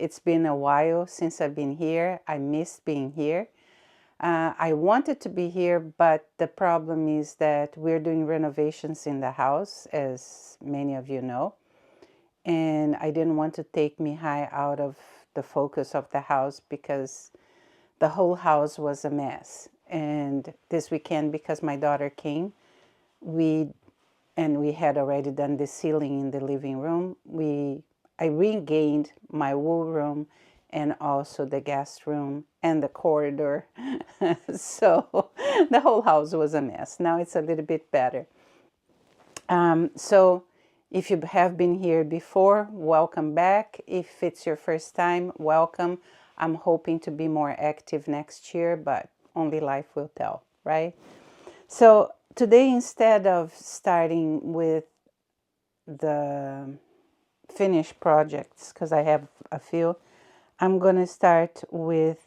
It's been a while since I've been here. I missed being here. I wanted to be here, but the problem is that we're doing renovations in the house, as many of you know. And I didn't want to take Mihai out of the focus of the house because the whole house was a mess. And this weekend, because my daughter came, we had already done the ceiling in the living room. I regained my wool room and also the guest room and the corridor. So the whole house was a mess. Now it's a little bit better. So if you have been here before, welcome back. If it's your first time, welcome. I'm hoping to be more active next year, but only life will tell, right? So today, instead of starting with the finished projects, because I have a few, I'm going to start with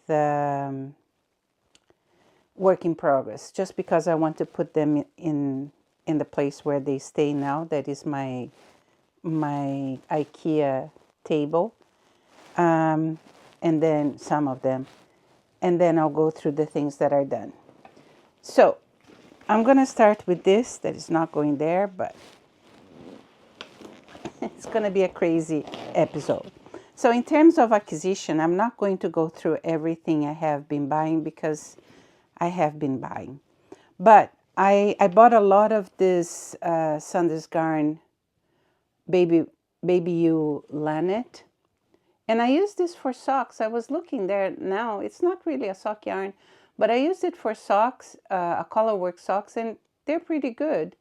work in progress, just because I want to put them in the place where they stay now. That is my IKEA table, and then some of them, and then I'll go through the things that are done. So I'm going to start with this. That is not going there, but it's going to be a crazy episode. So in terms of acquisition, I'm not going to go through everything I have been buying because I have been buying. But I bought a lot of this Sanders-Garn Baby U Lanet. And I use this for socks. I was looking there now. It's not really a sock yarn, but I used it for socks, a colorwork socks, and they're pretty good.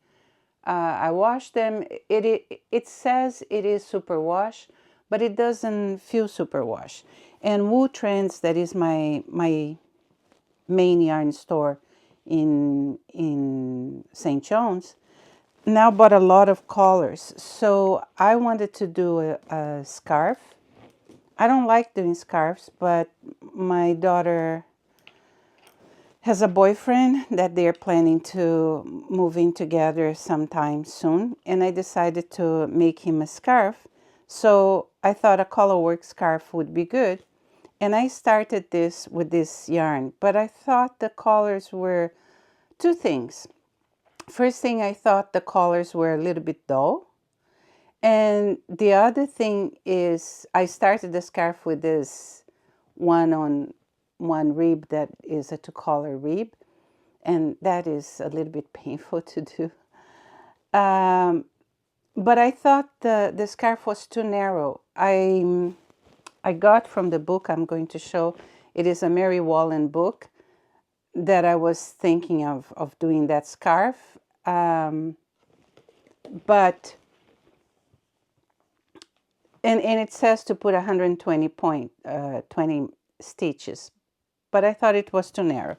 I washed them. It says it is superwash, but it doesn't feel superwash. And Wool Trends, that is my main yarn store in St. John's, now bought a lot of collars. So I wanted to do a scarf. I don't like doing scarves, but my daughter has a boyfriend that they're planning to move in together sometime soon. And I decided to make him a scarf. So I thought a colorwork scarf would be good. And I started this with this yarn. But I thought the colors were two things. First thing, I thought the colors were a little bit dull. And the other thing is I started the scarf with this one rib that is a two-color rib, and that is a little bit painful to do. But I thought the scarf was too narrow. I got from the book I'm going to show. It is a Mary Wallen book that I was thinking of doing that scarf. But and it says to put 20 stitches, but I thought it was too narrow.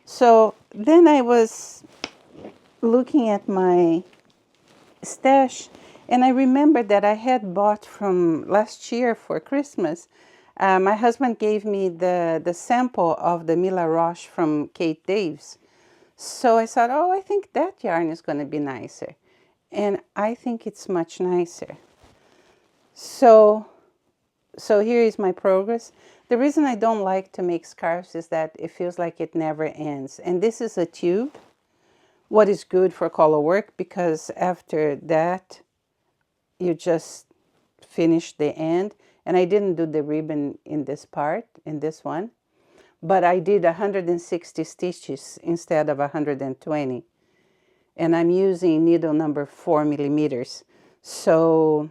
So then I was looking at my stash, and I remembered that I had bought from last year for Christmas. My husband gave me the sample of the Mila Roche from Kate Daves. So I thought, oh, I think that yarn is going to be nicer. And I think it's much nicer. So here is my progress. The reason I don't like to make scarves is that it feels like it never ends. And this is a tube, what is good for color work, because after that, you just finish the end. And I didn't do the ribbon in this part, in this one, but I did 160 stitches instead of 120. And I'm using needle number 4 millimeters. So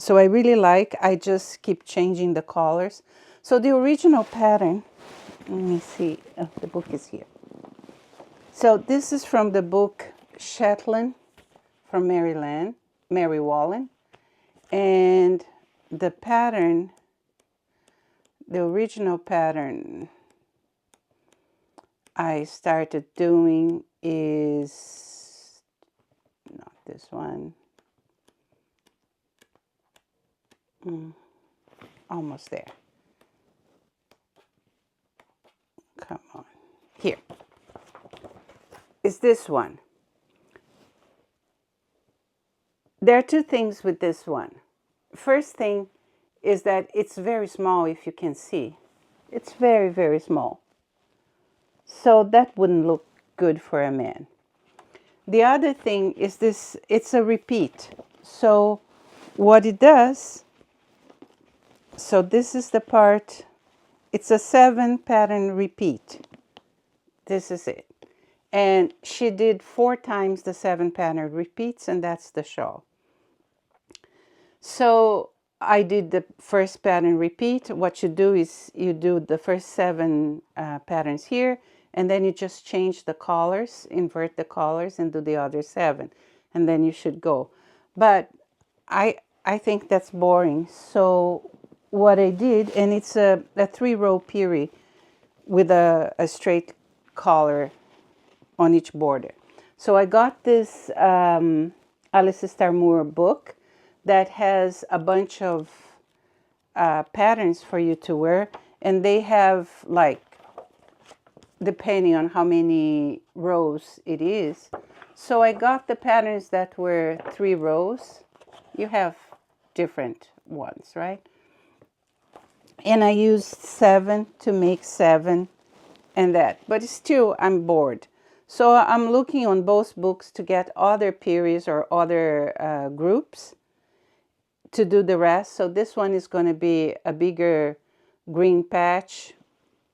I really like, I just keep changing the colors. So the original pattern, let me see, the book is here. So this is from the book Shetland from Mary Wallen. And the pattern, the original pattern I started doing is not this one. Almost there. Come on. Here. Is this one. There are two things with this one. First thing is that it's very small, if you can see. It's very, very small. So that wouldn't look good for a man. The other thing is this, it's a repeat. So what it does, so this is the part, it's a 7 pattern repeat. This is it. And she did 4 times the 7 pattern repeats, and that's the shawl. So I did the first pattern repeat. What you do is you do the first 7 patterns here, and then you just change the colors, invert the colors, and do the other 7. And then you should go. But I think that's boring. So what I did, and it's a 3-row period with a straight collar on each border. So I got this Alice Starr-Moore book that has a bunch of patterns for you to wear, and they have, like, depending on how many rows it is. So I got the patterns that were 3 rows. You have different ones, right? And I used 7 to make 7 and that. But still, I'm bored. So I'm looking on both books to get other periods or other groups to do the rest. So this one is going to be a bigger green patch,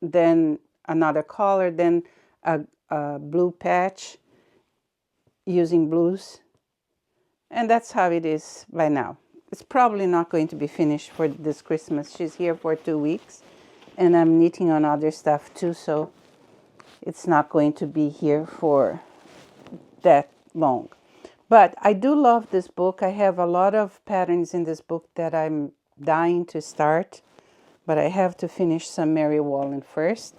then another color, then a blue patch using blues. And that's how it is by now. It's probably not going to be finished for this Christmas. She's here for 2 weeks, and I'm knitting on other stuff too, so it's not going to be here for that long. But I do love this book. I have a lot of patterns in this book that I'm dying to start, but I have to finish some Mary Wallen first.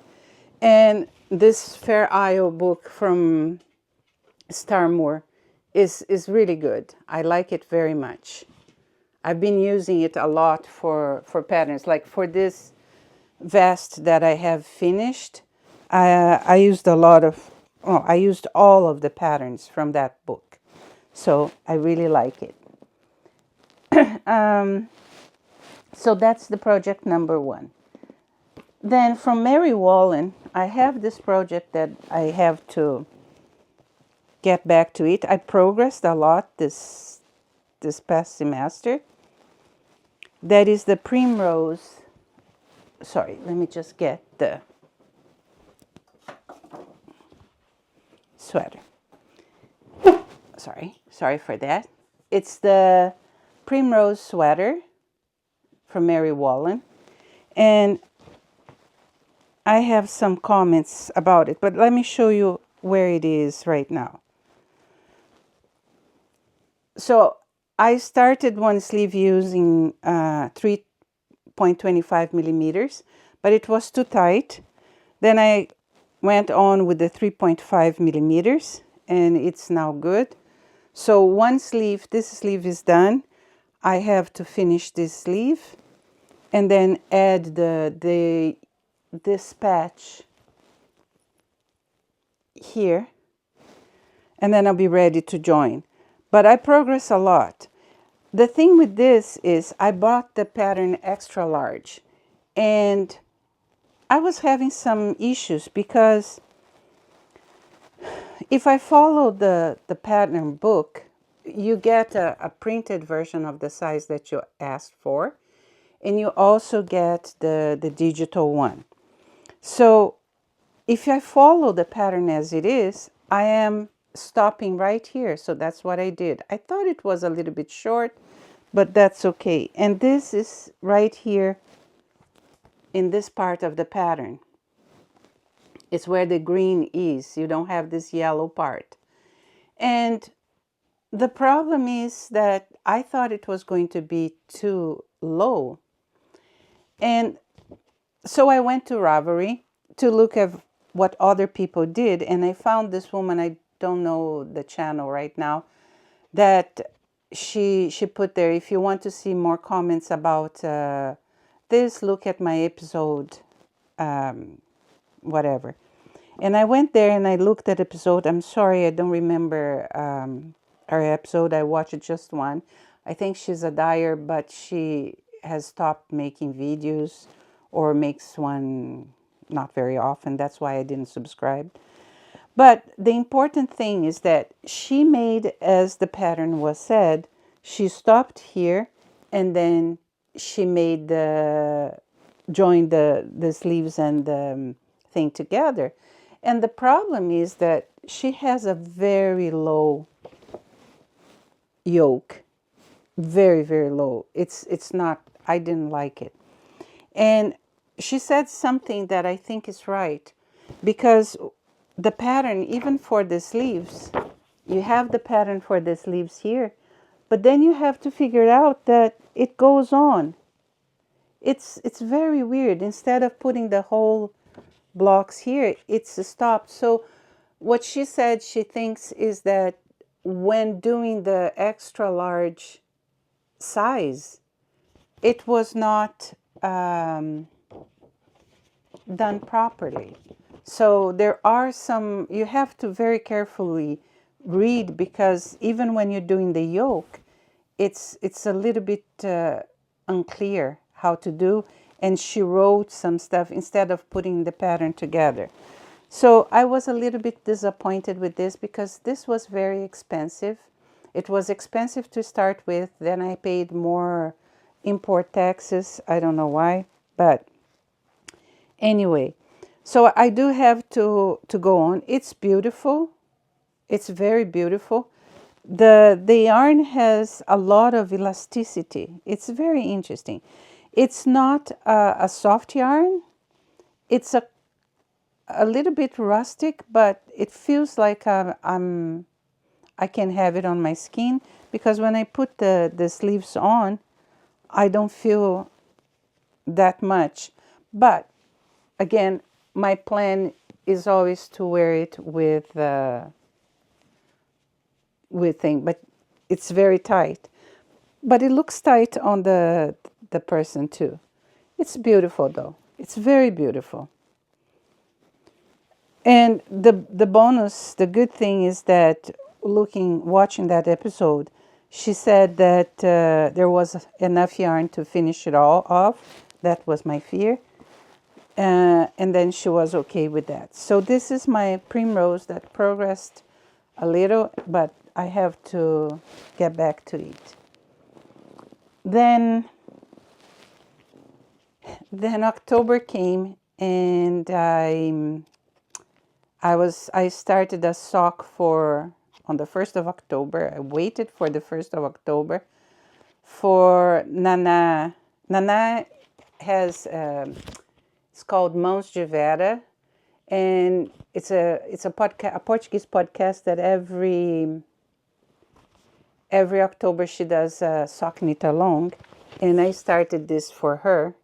And this Fair Isle book from Starr-Moore is really good. I like it very much. I've been using it a lot for patterns. Like for this vest that I have finished, I used I used all of the patterns from that book. So I really like it. So that's the project number 1. Then from Mary Wallen, I have this project that I have to get back to it. I progressed a lot this past semester. That is the Primrose. Sorry, let me just get the sweater. Sorry for that. It's the Primrose sweater from Mary Wallen. And I have some comments about it, but let me show you where it is right now. So I started one sleeve using 3.25 millimeters, but it was too tight. Then I went on with the 3.5 millimeters, and it's now good. So one sleeve, this sleeve is done. I have to finish this sleeve and then add this patch here, and then I'll be ready to join. But I progress a lot. The thing with this is I bought the pattern extra large, and I was having some issues because if I follow the pattern book, you get a printed version of the size that you asked for, and you also get the digital one. So if I follow the pattern as it is, I am stopping right here. So that's what I did. I thought it was a little bit short, but that's okay. And this is right here in this part of the pattern. It's where the green is. You don't have this yellow part. And the problem is that I thought it was going to be too low. And so I went to Ravelry to look at what other people did, and I found this woman, I don't know the channel right now, that she put there, if you want to see more comments about this, look at my episode, whatever. And I went there and I looked at episode. I'm sorry, I don't remember her episode. I watched just one. I think she's a Dyer, but she has stopped making videos or makes one not very often. That's why I didn't subscribe. But the important thing is that she made, as the pattern was said, she stopped here and then she made joined the sleeves and the thing together. And the problem is that she has a very low yoke, very, very low. It's not, I didn't like it. And she said something that I think is right, because the pattern, even for the sleeves, you have the pattern for the sleeves here, but then you have to figure out that it goes on. It's very weird. Instead of putting the whole blocks here, it's stopped. So what she said she thinks is that when doing the extra large size, it was not done properly. So there are some, you have to very carefully read, because even when you're doing the yoke, it's a little bit unclear how to do. And she wrote some stuff instead of putting the pattern together. So I was a little bit disappointed with this, because this was very expensive. It was expensive to start with. Then I paid more import taxes. I don't know why, but anyway. So I do have to go on. It's beautiful. It's very beautiful. The yarn has a lot of elasticity. It's very interesting. It's not a soft yarn. It's a little bit rustic, but it feels like I can have it on my skin, because when I put the sleeves on, I don't feel that much. But again, my plan is always to wear it with thing, but it's very tight. But it looks tight on the person too. It's beautiful though. It's very beautiful. And the bonus, the good thing is that watching that episode, she said that there was enough yarn to finish it all off. That was my fear. And then she was okay with that. So this is my primrose that progressed a little, but I have to get back to it. Then October came, and I started a sock on the 1st of October. I waited for the 1st of October for Nana. Nana has it's called Mãos de Vera, and it's a Portuguese podcast that every October she does a sock knit along, and I started this for her.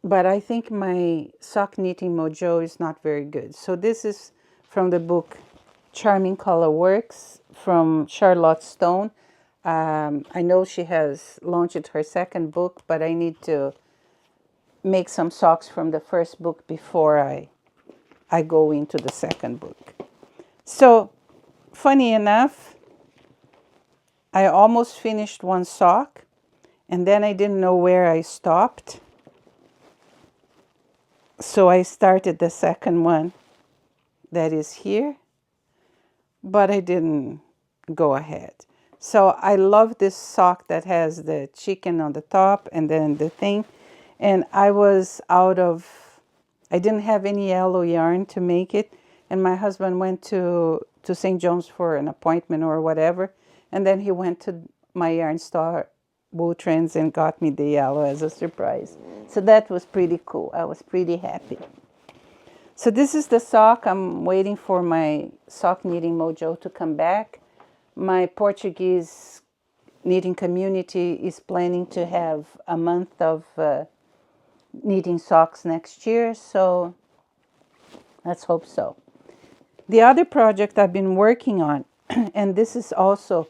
But I think my sock knitting mojo is not very good. So this is from the book Charming Color Works from Charlotte Stone. I know she has launched her second book, but I need to make some socks from the first book before I go into the second book. So funny enough, I almost finished one sock, and then I didn't know where I stopped. So I started the second one that is here, but I didn't go ahead. So I love this sock that has the chicken on the top and then the thing. And I didn't have any yellow yarn to make it. And my husband went to St. John's for an appointment or whatever. And then he went to my yarn store, Wool Trends, and got me the yellow as a surprise. So that was pretty cool. I was pretty happy. So this is the sock. I'm waiting for my sock knitting mojo to come back. My Portuguese knitting community is planning to have a month of knitting socks next year. So let's hope so. The other project I've been working on, and this is also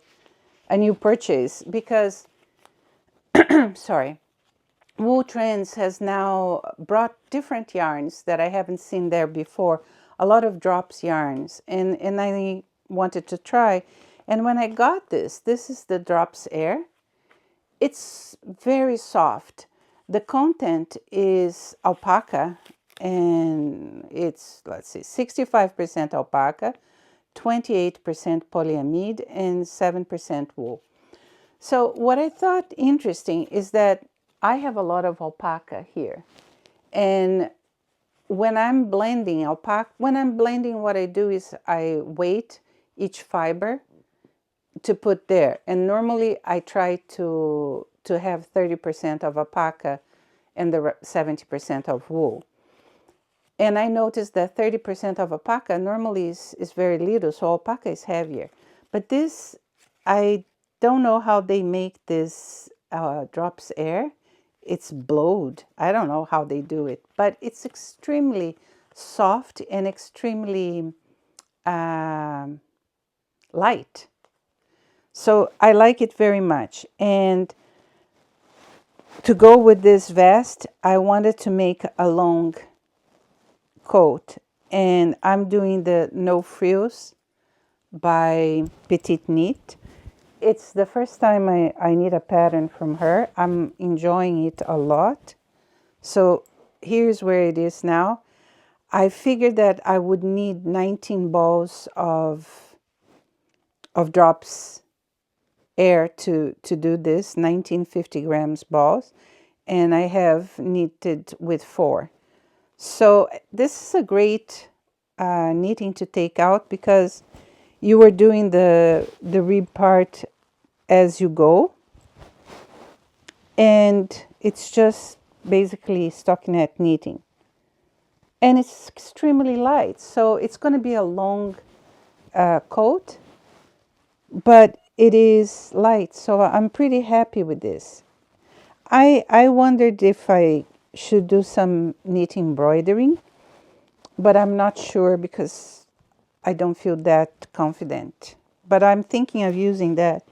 a new purchase because, sorry, Wool Trends has now brought different yarns that I haven't seen there before, a lot of drops yarns, and I wanted to try. And when I got this is the Drops Air, It's very soft. The content is alpaca, and it's, let's see, 65% alpaca, 28% polyamide, and 7% wool. So what I thought interesting is that I have a lot of alpaca here. And when I'm blending alpaca, what I do is I weight each fiber to put there. And normally I try to have 30% of alpaca and the 70% of wool. And I noticed that 30% of alpaca normally is very little, so alpaca is heavier. But this, I don't know how they make this drops air. It's blowed. I don't know how they do it, but it's extremely soft and extremely light. So I like it very much. And to go with this vest, I wanted to make a long coat. And I'm doing the No Frills by Petite Knit. It's the first time I need a pattern from her. I'm enjoying it a lot. So here's where it is now. I figured that I would need 19 balls of drops air to do this, 1950 grams balls, and I have knitted with 4. So this is a great knitting to take out because you are doing the rib part as you go, and it's just basically stockinette knitting, and it's extremely light, so it's going to be a long coat, but it is light, so I'm pretty happy with this. I wondered if I should do some knitting embroidering, but I'm not sure because I don't feel that confident. But I'm thinking of using that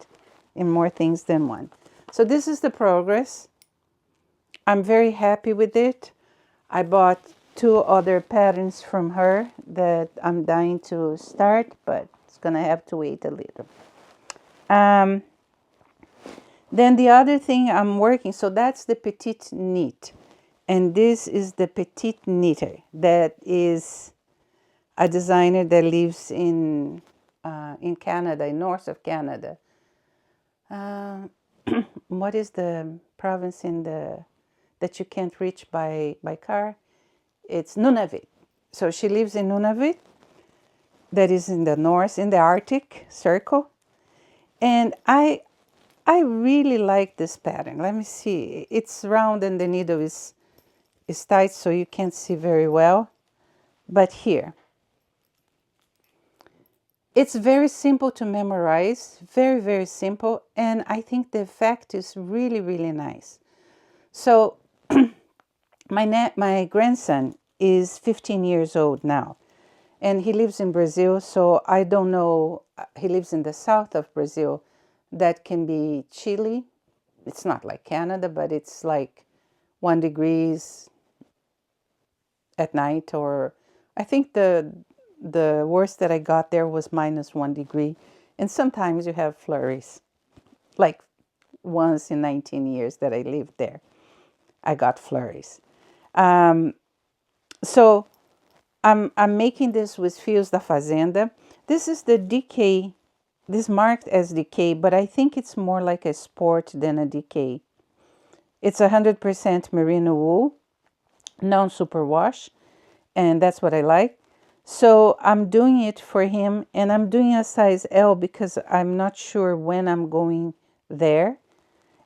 in more things than one. So this is the progress. I'm very happy with it. I bought 2 other patterns from her that I'm dying to start, but it's going to have to wait a little. Then the other thing I'm working, so that's the Petite Knit. And this is the Petite Knitter. That is a designer that lives in Canada, in north of Canada. What is the province that you can't reach by car? It's Nunavut. So she lives in Nunavut. That is in the north, in the Arctic Circle. And I really like this pattern. Let me see. It's round and the needle is tight, so you can't see very well. But here, it's very simple to memorize, very, very simple. And I think the effect is really, really nice. So my grandson is 15 years old now, and he lives in Brazil. So I don't know, he lives in the south of Brazil. That can be chilly. It's not like Canada, but it's like 1 degrees at night, or I think the worst that I got there was -1 degree. And sometimes you have flurries. Like once in 19 years that I lived there, I got flurries. So I'm making this with Fios da Fazenda. This is the DK. This marked as DK, but I think it's more like a sport than a DK. It's 100% merino wool, non-superwash, and that's what I like. So I'm doing it for him, and I'm doing a size L because I'm not sure when I'm going there.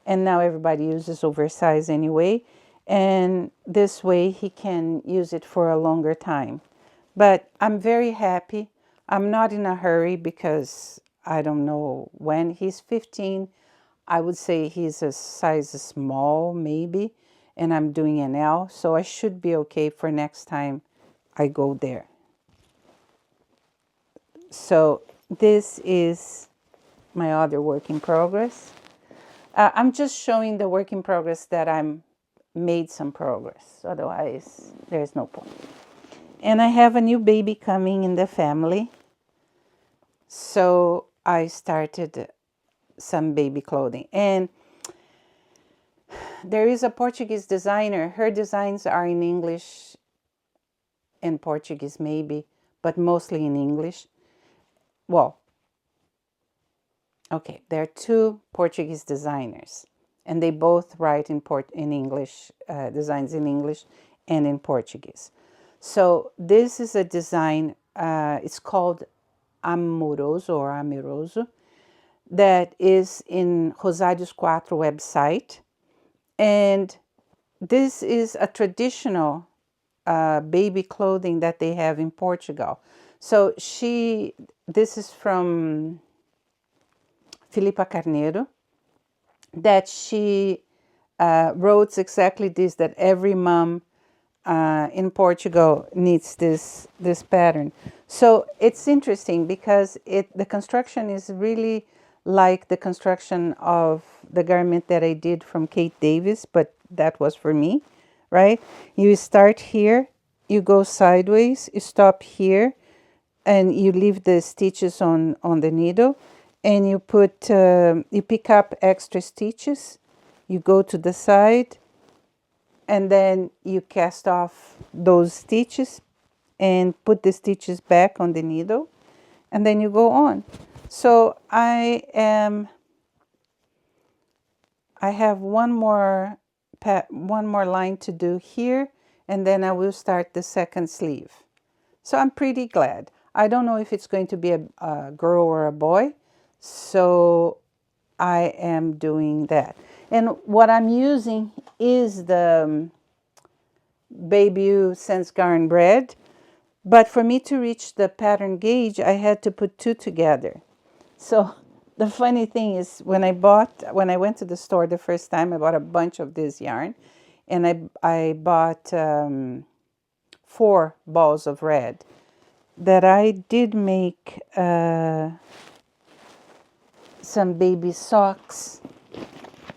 And now everybody uses oversize anyway. And this way he can use it for a longer time. But I'm very happy. I'm not in a hurry because I don't know when. He's 15. I would say he's a size small maybe. And I'm doing an L. So I should be okay for next time I go there. So this is my other work in progress. I'm just showing the work in progress that I'm made some progress. Otherwise, there's no point. And I have a new baby coming in the family. So I started some baby clothing. And there is a Portuguese designer. Her designs are in English and Portuguese maybe, but mostly in English. Well, okay, there are two Portuguese designers, and they both write in English, designs in English and in Portuguese. So this is a design, it's called Amoroso or Amoroso, that is in Rosários 4 website. And this is a traditional baby clothing that they have in Portugal. So this is from Filipa Carneiro, that she wrote exactly this, that every mom in Portugal needs this pattern. So it's interesting because the construction is really like the construction of the garment that I did from Kate Davis, but that was for me, right? You start here, you go sideways, you stop here, and you leave the stitches on the needle, and you pick up extra stitches, you go to the side, and then you cast off those stitches and put the stitches back on the needle, and then you go on. So I have one more line to do here, and then I will start the second sleeve. So I'm pretty glad. I don't know if it's going to be a girl or a boy, so I am doing that. And what I'm using is the Baby Sense Garn Bread, but for me to reach the pattern gauge, I had to put two together. So the funny thing is, when I went to the store the first time, I bought a bunch of this yarn, and I bought 4 balls of red that I did make some baby socks.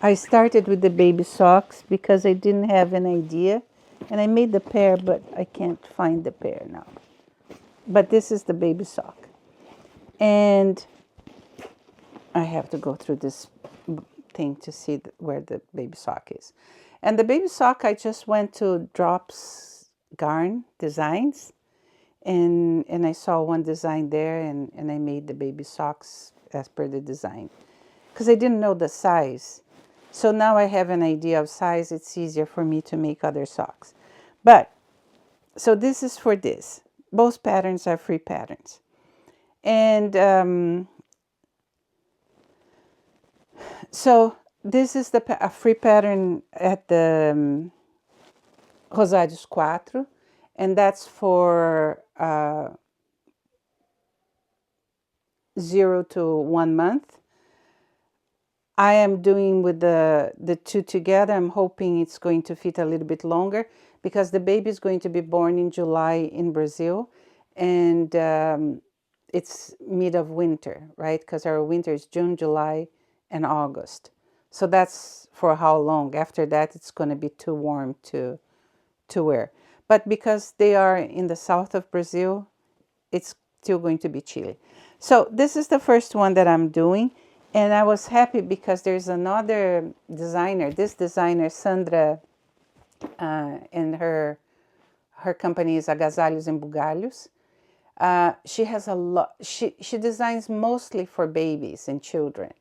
I started with the baby socks because I didn't have an idea, and I made the pair, but I can't find the pair now. But this is the baby sock, and I have to go through this thing to see where the baby sock is. And the baby sock, I just went to Drops Garn Designs, and I saw one design there, and I made the baby socks as per the design, because I didn't know the size. So now I have an idea of size. It's easier for me to make other socks. But, so this is for this. Both patterns are free patterns. And so this is a free pattern at the Rosários 4, and that's for 0 to 1 month. I am doing with the two together. I'm hoping it's going to fit a little bit longer, because the baby is going to be born in July in Brazil, and it's mid of winter, right? Because our winter is June, July, and August. So that's for how long? After that, it's going to be too warm to wear. But because they are in the south of Brazil, it's still going to be chilly. So this is the first one that I'm doing. And I was happy because there's another designer, this designer, Sandra, and her company is Agasalhos and Bugalhos. She has a lot, she designs mostly for babies and children.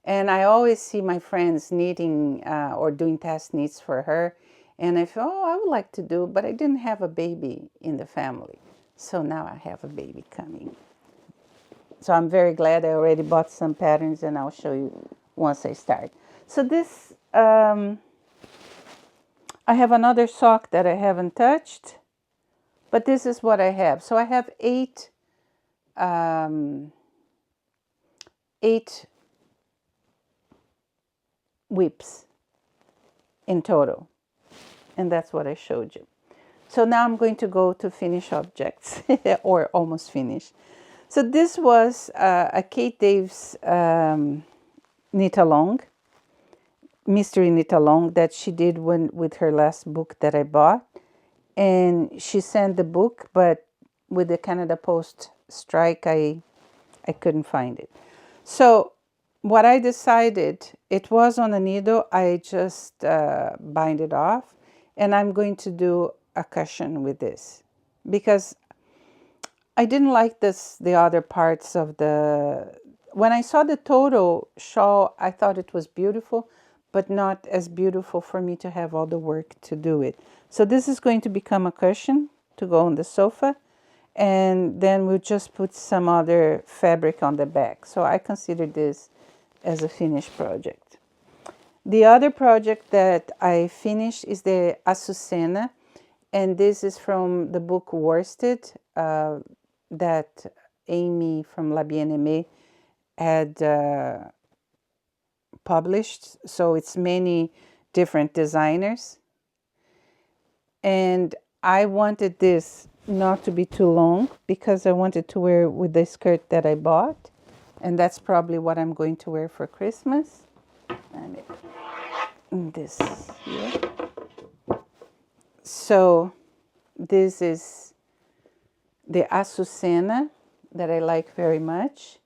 And I always see my friends knitting or doing test knits for her. And I thought, oh, I would like to do, but I didn't have a baby in the family. So now I have a baby coming. So I'm very glad. I already bought some patterns, and I'll show you once I start. So this, I have another sock that I haven't touched, but this is what I have. So I have 8 whips in total, and that's what I showed you. So now I'm going to go to finish objects, or almost finish. So this was a Kate Davis knit along, mystery knit along, that she did with her last book that I bought. And she sent the book, but with the Canada Post strike, I couldn't find it. So what I decided, it was on a needle. I just bind it off, and I'm going to do a cushion with this because I didn't like the other parts of the. When I saw the total shawl, I thought it was beautiful, but not as beautiful for me to have all the work to do it. So this is going to become a cushion to go on the sofa, and then we'll just put some other fabric on the back. So I consider this as a finished project. The other project that I finished is the Açucena, and this is from the book Worsted that Amy from La Bien-Aimée had published. So it's many different designers. And I wanted this not to be too long because I wanted to wear with the skirt that I bought. And that's probably what I'm going to wear for Christmas. And this here. So this is the Açucena that I like very much.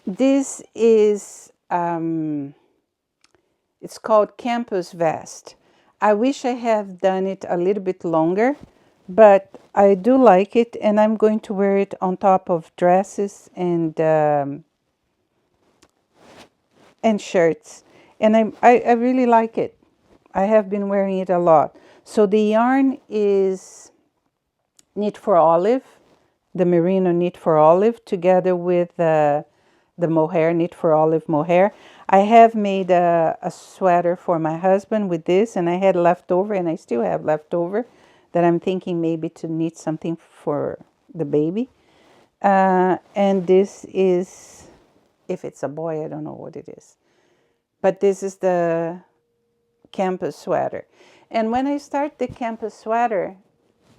This is, it's called Campus Vest. I wish I have done it a little bit longer, but I do like it, and I'm going to wear it on top of dresses and shirts. And I really like it. I have been wearing it a lot. So the yarn is Knit for Olive, the merino Knit for Olive, together with the mohair, Knit for Olive mohair. I have made a sweater for my husband with this, and I had leftover, and I still have leftover, that I'm thinking maybe to knit something for the baby. And this is, if it's a boy, I don't know what it is. But this is the campus sweater. And when I start the campus sweater,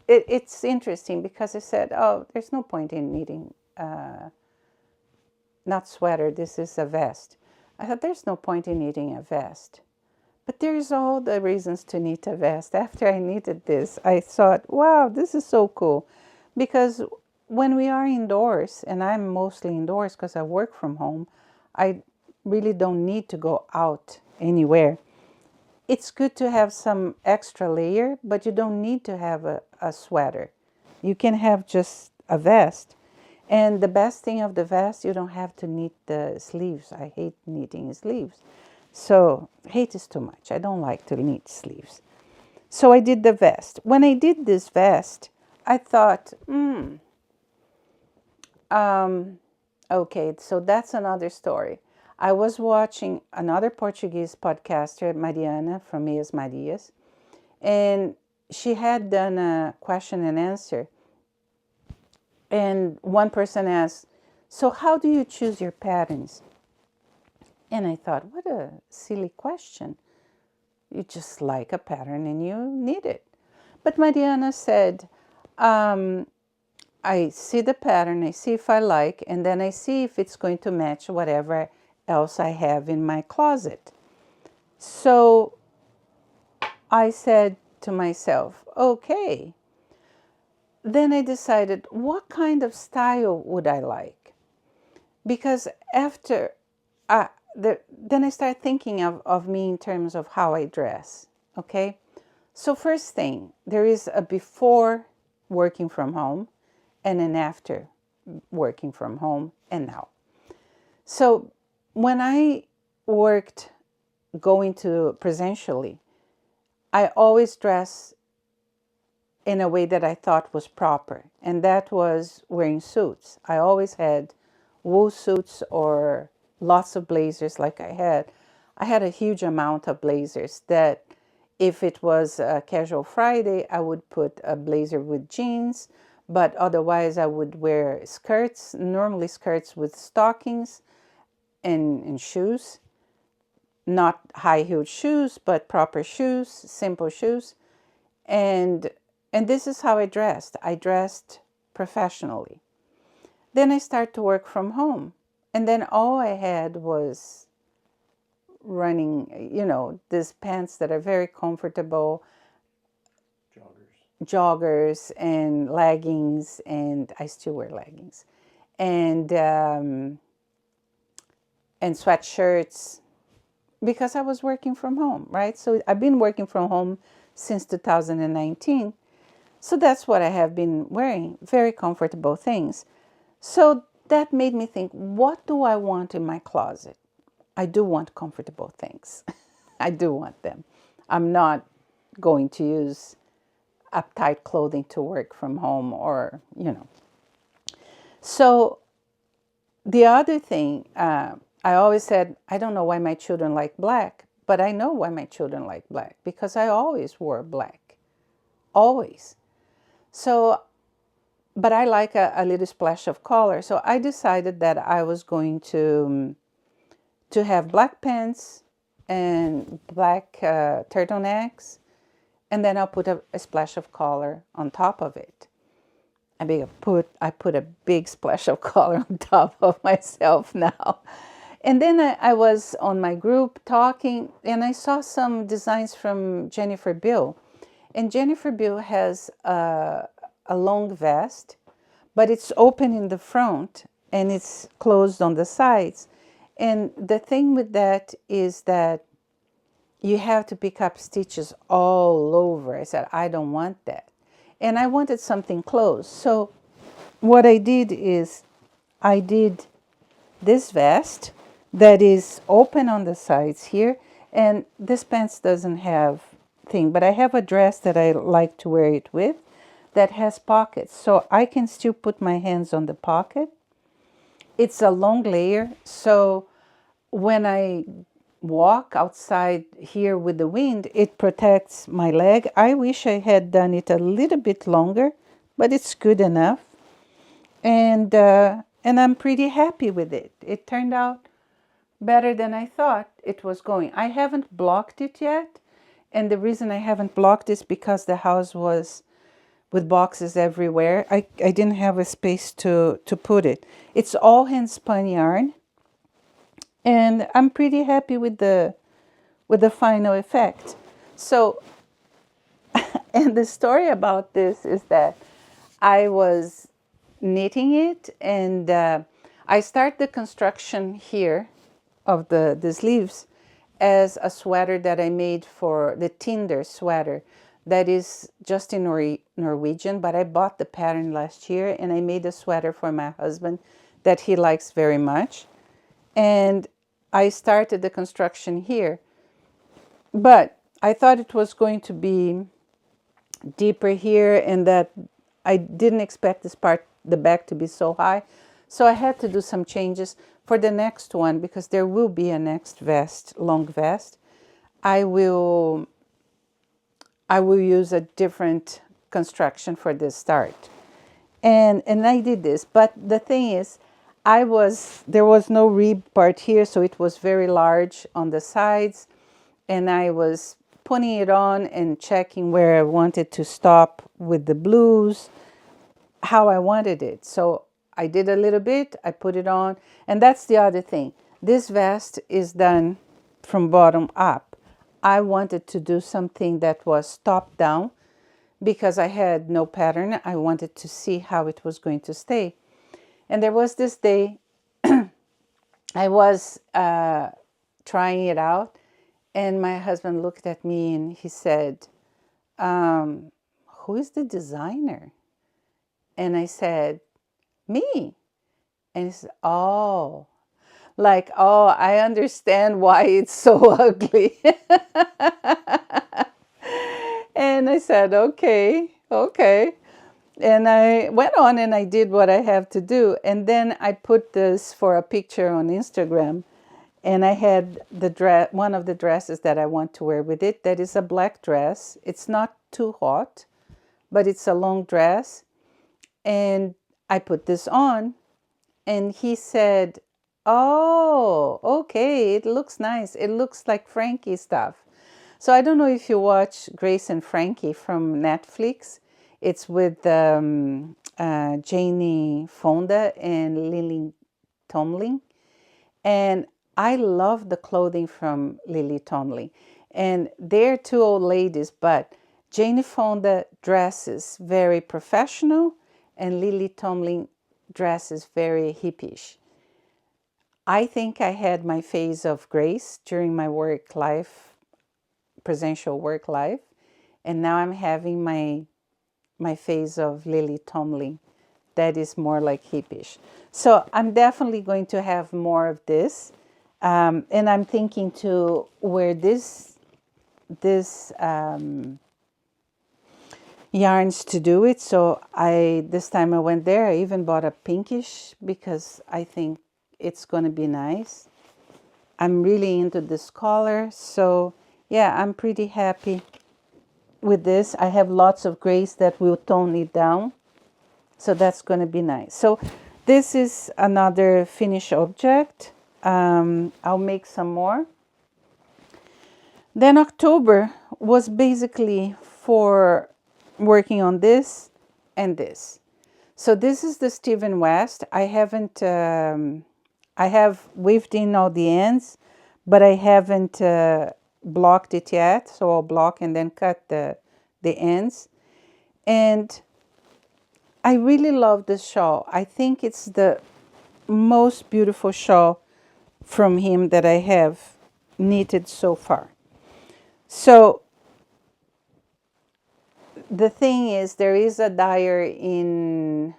it's interesting because I said, oh, there's no point in knitting, not sweater, this is a vest. I thought there's no point in knitting a vest. But there's all the reasons to knit a vest. After I knitted this, I thought, wow, this is so cool. Because when we are indoors, and I'm mostly indoors because I work from home, I really don't need to go out anywhere. It's good to have some extra layer, but you don't need to have a sweater. You can have just a vest. And the best thing of the vest, you don't have to knit the sleeves. I hate knitting sleeves. So, hate is too much. I don't like to knit sleeves. So I did the vest. When I did this vest, I thought, okay, so that's another story. I was watching another Portuguese podcaster, Mariana from Meias Marias, and she had done a question and answer. And one person asked, so how do you choose your patterns? And I thought, what a silly question. You just like a pattern and you knit it. But Mariana said, I see the pattern, I see if I like, and then I see if it's going to match whatever else I have in my closet. So I said to myself, okay. Then I decided, what kind of style would I like? Because after, then I started thinking of me in terms of how I dress, okay? So first thing, there is a before working from home and an after working from home and now. So when I worked going to presentially, I always dress in a way that I thought was proper, and that was wearing suits. I always had wool suits or lots of blazers like I had. I had a huge amount of blazers that if it was a casual Friday, I would put a blazer with jeans, but otherwise I would wear skirts, normally skirts with stockings and shoes. Not high-heeled shoes, but proper shoes, simple shoes. And this is how I dressed. I dressed professionally. Then I started to work from home. And then all I had was running, these pants that are very comfortable. Joggers and leggings, and I still wear leggings. And and sweatshirts because I was working from home, right? So I've been working from home since 2019. So that's what I have been wearing, very comfortable things. So that made me think, what do I want in my closet? I do want comfortable things. I do want them. I'm not going to use uptight clothing to work from home or, So the other thing, I always said, I don't know why my children like black, but I know why my children like black because I always wore black. Always. So, but I like a little splash of color. So I decided that I was going to have black pants and black turtlenecks, and then I'll put a splash of color on top of it. I put a big splash of color on top of myself now. And then I was on my group talking, and I saw some designs from Jennifer Bill. And Jennifer Bill has a long vest, but it's open in the front and it's closed on the sides. And the thing with that is that you have to pick up stitches all over. I said, I don't want that. And I wanted something closed. So what I did is I did this vest that is open on the sides here. And this pants doesn't have thing, but I have a dress that I like to wear it with that has pockets. So I can still put my hands on the pocket. It's a long layer. So when I walk outside here with the wind, it protects my leg. I wish I had done it a little bit longer, but it's good enough. And I'm pretty happy with it. It turned out better than I thought it was going. I haven't blocked it yet. And the reason I haven't blocked is because the house was with boxes everywhere. I didn't have a space to put it. It's all hand spun yarn. And I'm pretty happy with the final effect. So, and the story about this is that I was knitting it, and I start the construction here of the sleeves as a sweater that I made for the Tinder sweater that is just in Norwegian, but I bought the pattern last year and I made a sweater for my husband that he likes very much. And I started the construction here, but I thought it was going to be deeper here and that I didn't expect this part, the back, to be so high. So I had to do some changes for the next one because there will be a next vest, long vest. I will use a different construction for this start. And I did this, but the thing is, there was no rib part here, so it was very large on the sides, and I was putting it on and checking where I wanted to stop with the blues, how I wanted it. So I did a little bit, I put it on, and that's the other thing. This vest is done from bottom up. I wanted to do something that was top down because I had no pattern. I wanted to see how it was going to stay. And there was this day I was trying it out, and my husband looked at me and he said, who is the designer? And I said, me. And he said, oh, I understand why it's so ugly. And I said, okay. And I went on and I did what I have to do. And then I put this for a picture on Instagram. And I had one of the dresses that I want to wear with it. That is a black dress. It's not too hot, but it's a long dress. And I put this on. And he said, oh, okay, it looks nice. It looks like Frankie stuff. So I don't know if you watch Grace and Frankie from Netflix. It's with Janie Fonda and Lily Tomlin. And I love the clothing from Lily Tomlin. And they're two old ladies, but Janie Fonda dresses very professional and Lily Tomlin dresses very hippish. I think I had my phase of grace during my work life, presential work life, and now I'm having my phase of Lily Tomlin. That is more like hippish. So I'm definitely going to have more of this, and I'm thinking to wear this yarns to do it. So this time I went there. I even bought a pinkish because I think it's going to be nice. I'm really into this color, so yeah, I'm pretty happy with this. I have lots of grays that will tone it down, so that's going to be nice. So this is another finished object. I'll make some more. Then October was basically for working on this and this. So this is the Stephen West. I have weaved in all the ends, but I haven't blocked it yet. So I'll block and then cut the ends. And I really love this shawl. I think it's the most beautiful shawl from him that I have knitted so far. So the thing is, there is a dyer in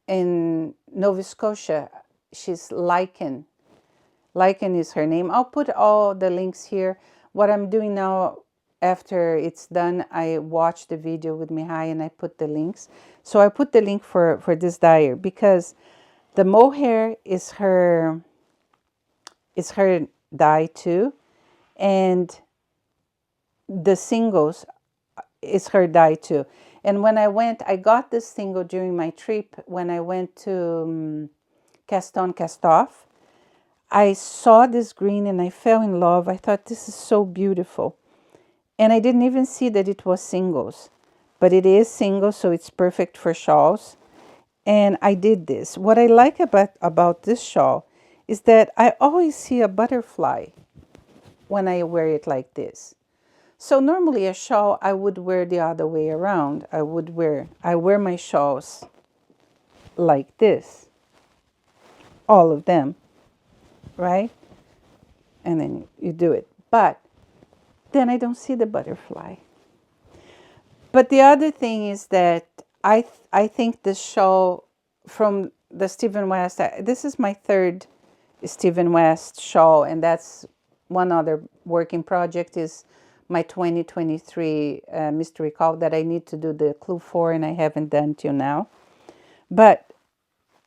Nova Scotia. She's Lichen. Lichen is her name. I'll put all the links here. What I'm doing now, after it's done, I watched the video with Mihai and I put the links. So I put the link for this dyer because the mohair is her dye too, and the singles is her dye too. And when I got this single during my trip when I went to Cast On, Cast Off. I saw this green and I fell in love. I thought this is so beautiful. And I didn't even see that it was singles. But it is singles, so it's perfect for shawls. And I did this. What I like about this shawl is that I always see a butterfly when I wear it like this. So normally a shawl I would wear the other way around. I wear my shawls like this. All of them. Right? And then you do it. But then I don't see the butterfly. But the other thing is that I think the shawl from the Stephen West, this is my third Stephen West shawl, and that's one other working project is my 2023 mystery call that I need to do the clue for, and I haven't done till now. But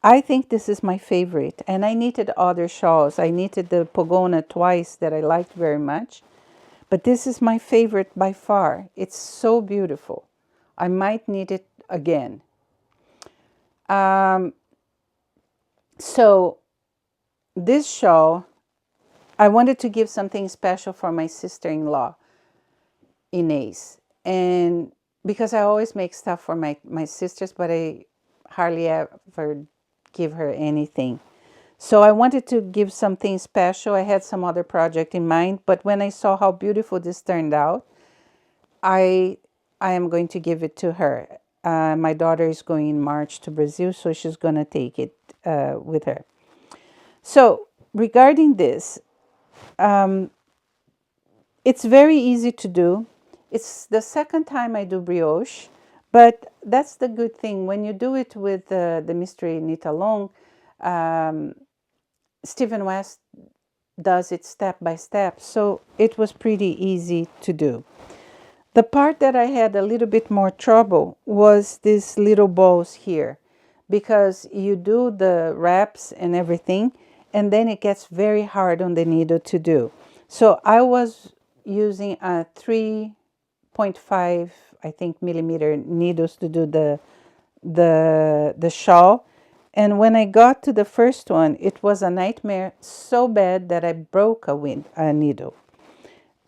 I think this is my favorite, and I knitted other shawls. I knitted the Pogona twice that I liked very much, but this is my favorite by far. It's so beautiful. I might knit it again. So this shawl, I wanted to give something special for my sister-in-law, Inez, and because I always make stuff for my sisters, but I hardly ever give her anything. So I wanted to give something special. I had some other project in mind, but when I saw how beautiful this turned out, I am going to give it to her. My daughter is going in March to Brazil, so she's going to take it with her. So regarding this, it's very easy to do. It's the second time I do brioche. But that's the good thing. When you do it with the Mystery Knit Along, Stephen West does it step by step. So it was pretty easy to do. The part that I had a little bit more trouble was these little balls here. Because you do the wraps and everything, and then it gets very hard on the needle to do. So I was using a 3.5 I think millimeter needles to do the shawl, and when I got to the first one, it was a nightmare so bad that I broke a needle.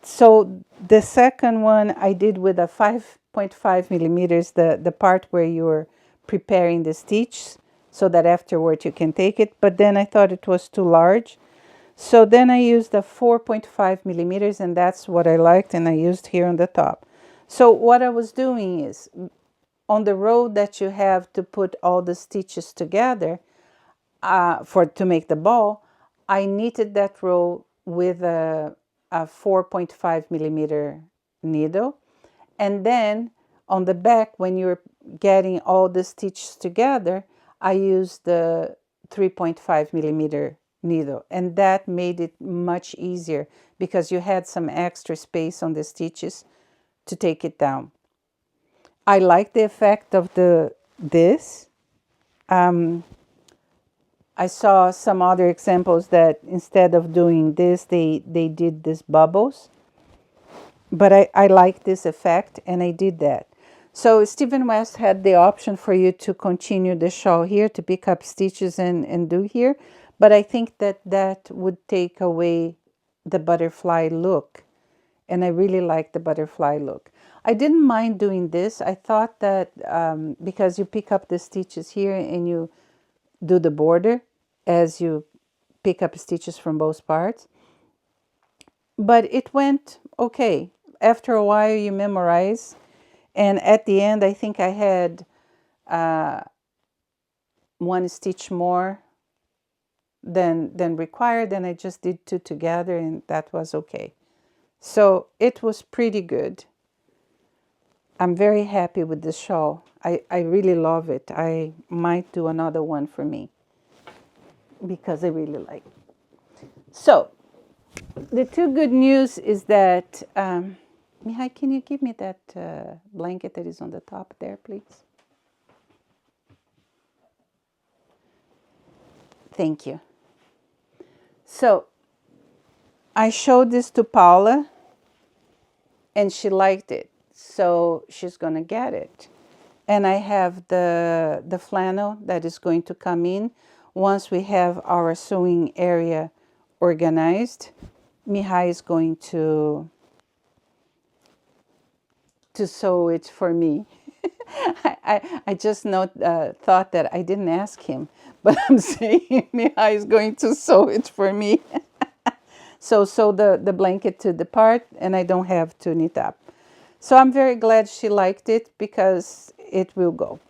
So the second one I did with a 5.5 millimeters, the part where you're preparing the stitch, so that afterward you can take it. But then I thought it was too large, so then I used a 4.5 millimeters, and that's what I liked, and I used here on the top. So what I was doing is, on the row that you have to put all the stitches together, to make the ball, I knitted that row with a 4.5 millimeter needle. And then on the back, when you're getting all the stitches together, I used the 3.5 millimeter needle. And that made it much easier because you had some extra space on the stitches to take it down. I like the effect of this. I saw some other examples that instead of doing this, they did these bubbles. But I like this effect, and I did that. So Stephen West had the option for you to continue the shawl here, to pick up stitches and do here. But I think that would take away the butterfly look. And I really like the butterfly look. I didn't mind doing this. I thought that because you pick up the stitches here and you do the border as you pick up stitches from both parts. But it went okay. After a while you memorize. And at the end, I think I had one stitch more than required. And I just did two together and that was okay. So it was pretty good. I'm very happy with this shawl. I really love it. I might do another one for me because I really like it. So the two good news is that, Mihai, can you give me that blanket that is on the top there, please? Thank you. So I showed this to Paula and she liked it. So she's going to get it. And I have the flannel that is going to come in once we have our sewing area organized. Mihai is going to sew it for me. I just thought that I didn't ask him, but I'm saying Mihai is going to sew it for me. So sew the blanket to the part and I don't have to knit up. So I'm very glad she liked it because it will go.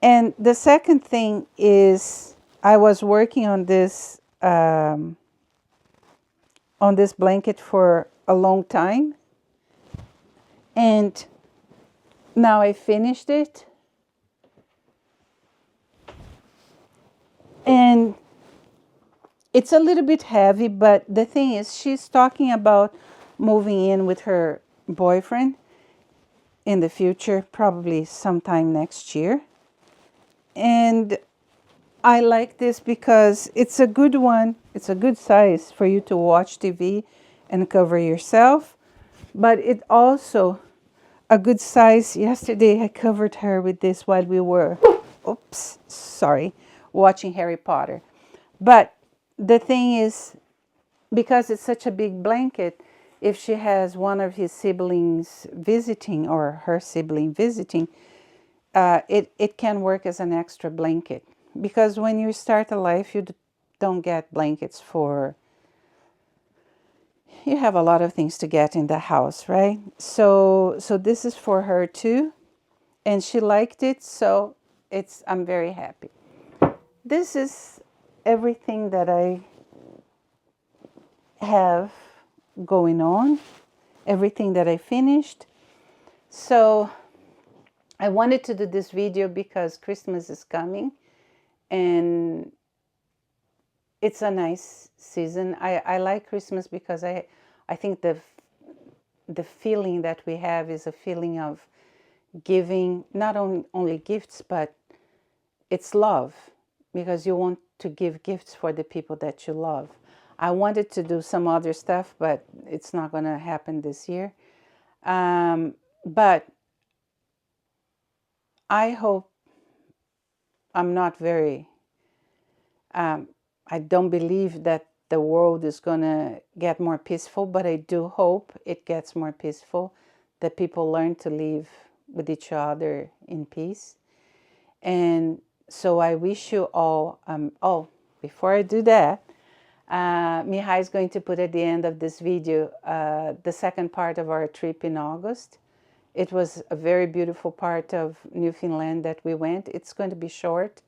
And the second thing is I was working on this blanket for a long time. And now I finished it. And it's a little bit heavy, but the thing is she's talking about moving in with her boyfriend in the future, probably sometime next year. And I like this because it's a good one. It's a good size for you to watch TV and cover yourself. But it also a good size. Yesterday I covered her with this while we were, watching Harry Potter. But the thing is, because it's such a big blanket, if she has one of his siblings visiting or her sibling visiting, it can work as an extra blanket. Because when you start a life, you don't get blankets for... You have a lot of things to get in the house, right? So this is for her too. And she liked it, so I'm very happy. This is everything that I have going on, everything that I finished. So I wanted to do this video because Christmas is coming and it's a nice season. I like Christmas because I think the feeling that we have is a feeling of giving not only gifts, but it's love, because you want to give gifts for the people that you love. I wanted to do some other stuff, but it's not going to happen this year. But I hope I'm not very... I don't believe that the world is going to get more peaceful, but I do hope it gets more peaceful, that people learn to live with each other in peace. And so I wish you all... before I do that, Mihai is going to put at the end of this video the second part of our trip in August. It was a very beautiful part of Newfoundland that we went. It's going to be short,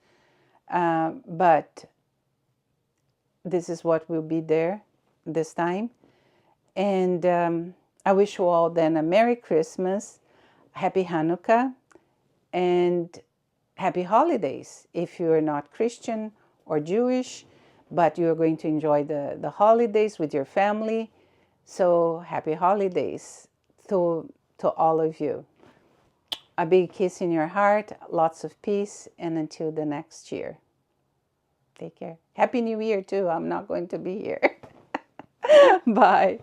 but this is what will be there this time. And I wish you all then a Merry Christmas, Happy Hanukkah, and Happy Holidays if you're not Christian or Jewish, but you're going to enjoy the holidays with your family. So happy holidays to all of you. A big kiss in your heart, lots of peace, and until the next year. Take care. Happy New Year too. I'm not going to be here. Bye.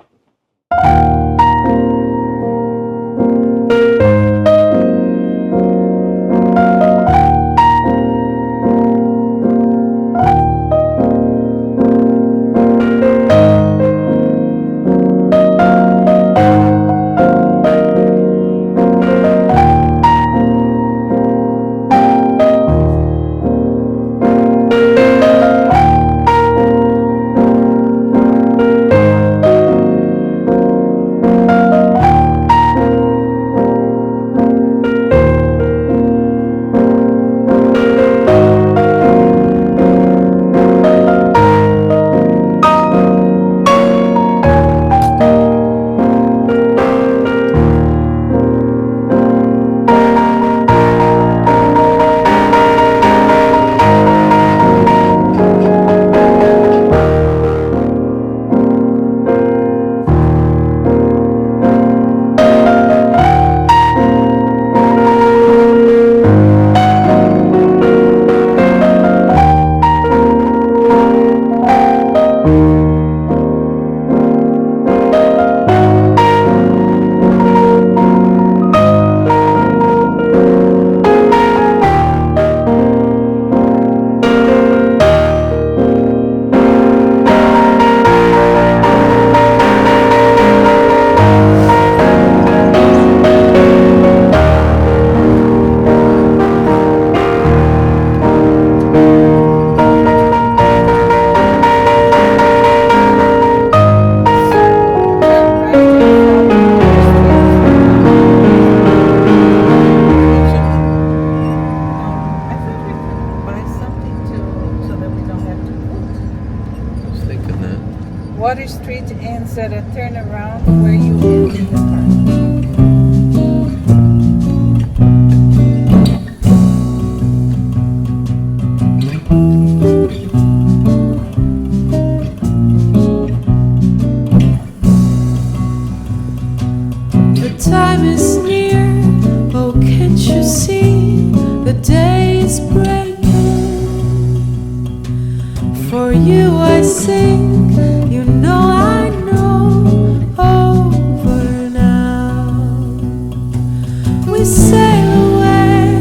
Water Street ends at a turnaround where you end in the park. The time is near, oh can't you see, the day is breaking. For you I sing, you know I know, over now. We sail away,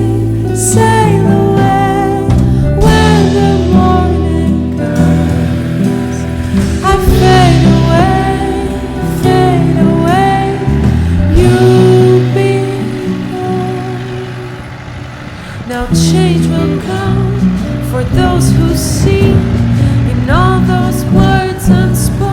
when the morning comes. I fade away, you be gone. Now change will come for those who see in all those words unspoken.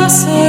say